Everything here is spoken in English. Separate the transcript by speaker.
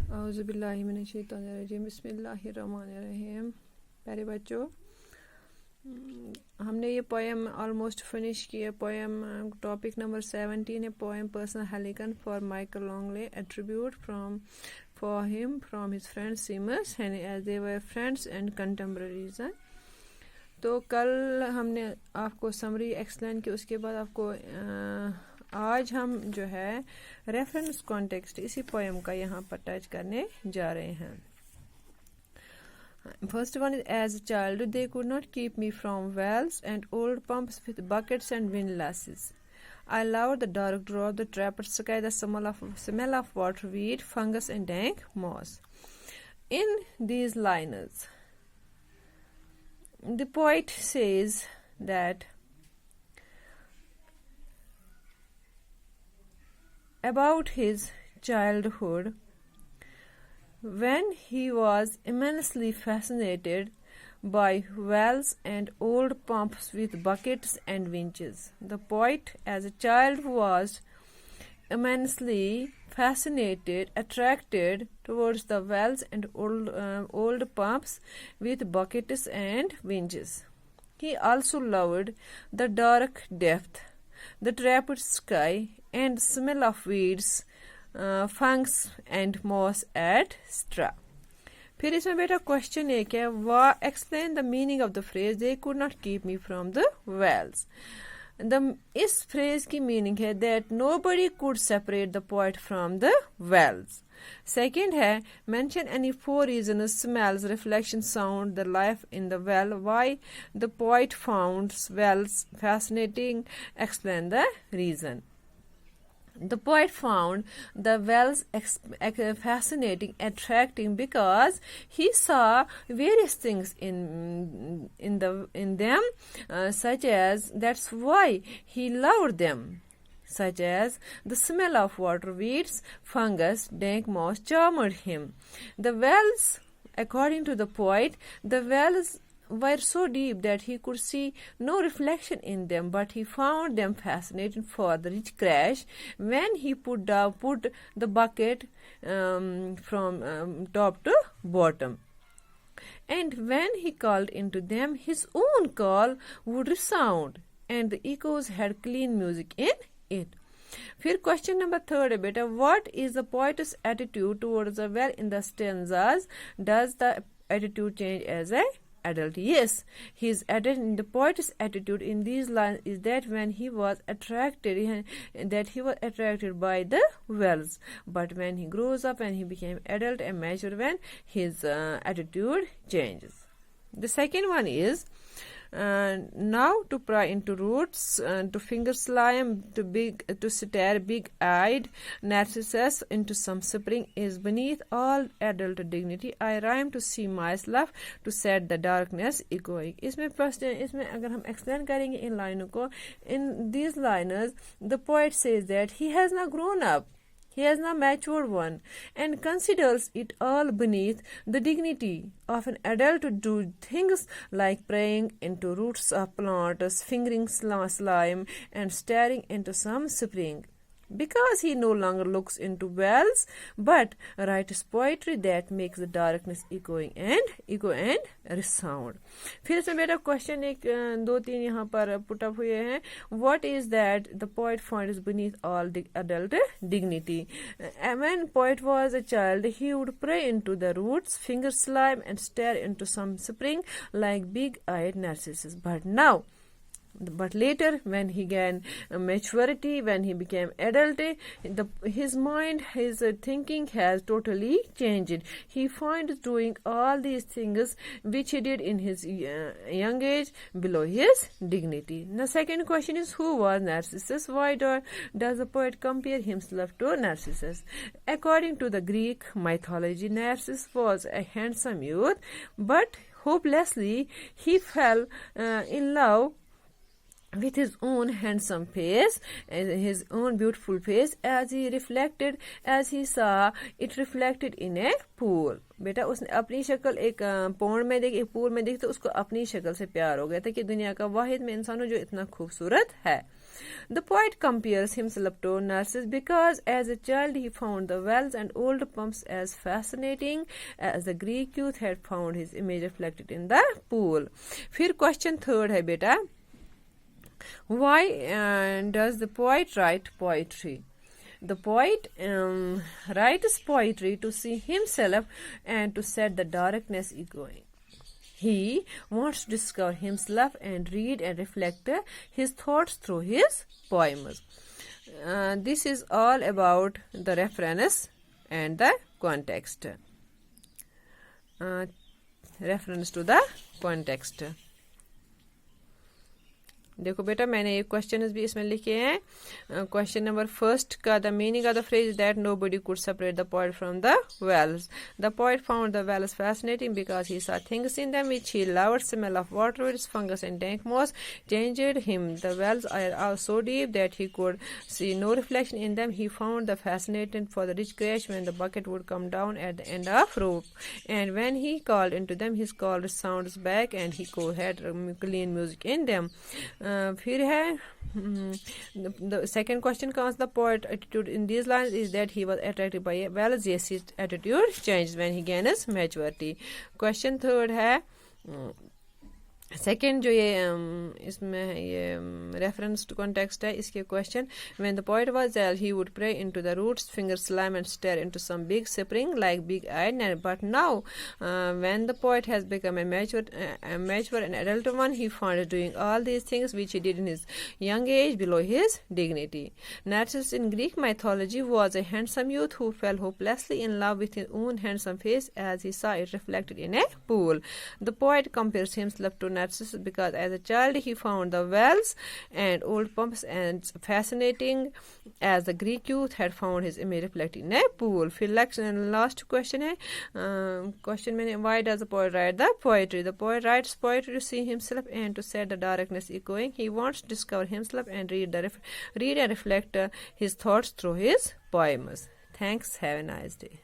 Speaker 1: औज़ुबिल्लाहिमिनश्शैतानिर्रजीम बिस्मिल्लाहिर्रहमानिर्रहीम। प्यारे बच्चों, हमने ये पोएम ऑलमोस्ट फिनिश किया। पोएम टॉपिक नंबर 17 है, poem personal Helicon for Michael Longley, attribute for him from his friends Seamus as they were friends and contemporaries. तो कल हमने आपको समरी एक्सप्लेन की, उसके बाद आपको आज हम जो है रेफरेंस कॉन्टेक्स्ट इसी पोएम का यहाँ पर टच करने जा रहे हैं। First one is, as a child, they could not keep me from wells and old pumps with buckets and windlasses. I loved the dark drop, the trapper sky, the smell of water weed, fungus and dank moss. In these lines, the poet says that about his childhood, when he was immensely fascinated by wells and old pumps with buckets and winches. The poet, as a child, was immensely fascinated, attracted towards the wells and old pumps with buckets and winches. He also loved the dark depth, the trapped sky, and smell of weeds, fungus and moss etc. फिर इसमें बेटा question एक है, explain the meaning of the phrase they could not keep me from the wells. इस phrase की meaning है that nobody could separate the poet from the wells. Second है, mention any 4 reasons, smells, reflection, sound, the life in the well, why the poet found wells fascinating, explain the reason. The poet found the wells fascinating, attracting because he saw various things in them, such as, that's why he loved them, such as the smell of water weeds, fungus, dank moss charmed him. The wells, according to the poet, the wells were so deep that he could see no reflection in them, but he found them fascinating for the rich crash when he put the bucket from top to bottom. And when he called into them, his own call would resound, and the echoes had clean music in it. फिर question number 3 है बेटा, what is the poet's attitude towards the well in the stanzas? Does the attitude change as a adult? Yes, the poet's attitude in these lines is that when he was attracted by the wells, but when he grows up and he became adult and mature, when his attitude changes. The second one is, now to pry into roots, to finger slime, to stare big-eyed Narcissus into some spring is beneath all adult dignity. I rhyme to see myself, to set the darkness echoing. इसमें अगर हम explain करेंगे इन लाइनों को, in these liners the poet says that he has not grown up, he has not matured one, and considers it all beneath the dignity of an adult to do things like praying into roots of plants, fingering slime, and staring into some spring. Because he no longer looks into wells, but writes poetry that makes the darkness echo and resound. फिर इसमें बेटा question 1-2-3 यहाँ पर put up हुए हैं. What is that the poet finds beneath all adult dignity? When poet was a child, he would pray into the roots, finger slime, and stare into some spring like big-eyed Narcissus. But later, when he gained maturity, when he became adult, his mind, his thinking has totally changed. He finds doing all these things which he did in his young age below his dignity. The second question is, who was Narcissus? Why does the poet compare himself to Narcissus? According to the Greek mythology, Narcissus was a handsome youth, but hopelessly he fell in love with his own handsome face and his own beautiful face as he saw it reflected in a pool. बेटा उसने अपनी शक्ल एक pond में देखी, एक pool में देखी, तो उसको अपनी शक्ल से प्यार हो गया था कि दुनिया का वाहिद में इंसान जो इतना खूबसूरत है. The poet compares himself to Narcissus because as a child he found the wells and old pumps as fascinating as the Greek youth had found his image reflected in the pool. फिर question third है बेटा, why does the poet write poetry? The poet writes poetry to see himself and to set the darkness going. He wants to discover himself and read and reflect his thoughts through his poems. This is all about the reference and the context. Reference to the context. देखो बेटा मैंने एक question भी इसमें लिखे हैं. Question number first का the meaning of the phrase that nobody could separate the poet from the wells. The poet found the wells fascinating because he saw things in them which he loved. Smell of water, its fungus and dank moss changed him. The wells are so deep that he could see no reflection in them. He found the fascinating for the rich crash when the bucket would come down at the end of rope, and when he called into them his call sounds back and he had clean music in them. फिर है the second question comes the poet attitude in these lines is that he was attracted by wells. Yes, his attitude changed when he gained his maturity. Question third है second जो ये इसमें ये reference to context है इसके question. When the poet was ill he would pray into the roots, finger slime and stare into some big spring like big-eyed net. But now when the poet has become a mature and adult one, he found doing all these things which he did in his young age below his dignity. Narcissus in Greek mythology was a handsome youth who fell hopelessly in love with his own handsome face as he saw it reflected in a pool. The poet compares himself to Narcissus because as a child he found the wells and old pumps as fascinating as the Greek youth had found his image reflected in a pool. फिर last question है question में why does the poet write the poetry? The poet writes poetry to see himself and to set the darkness echoing. He wants to discover himself and read and reflect his thoughts through his poems. Thanks. Have a nice day.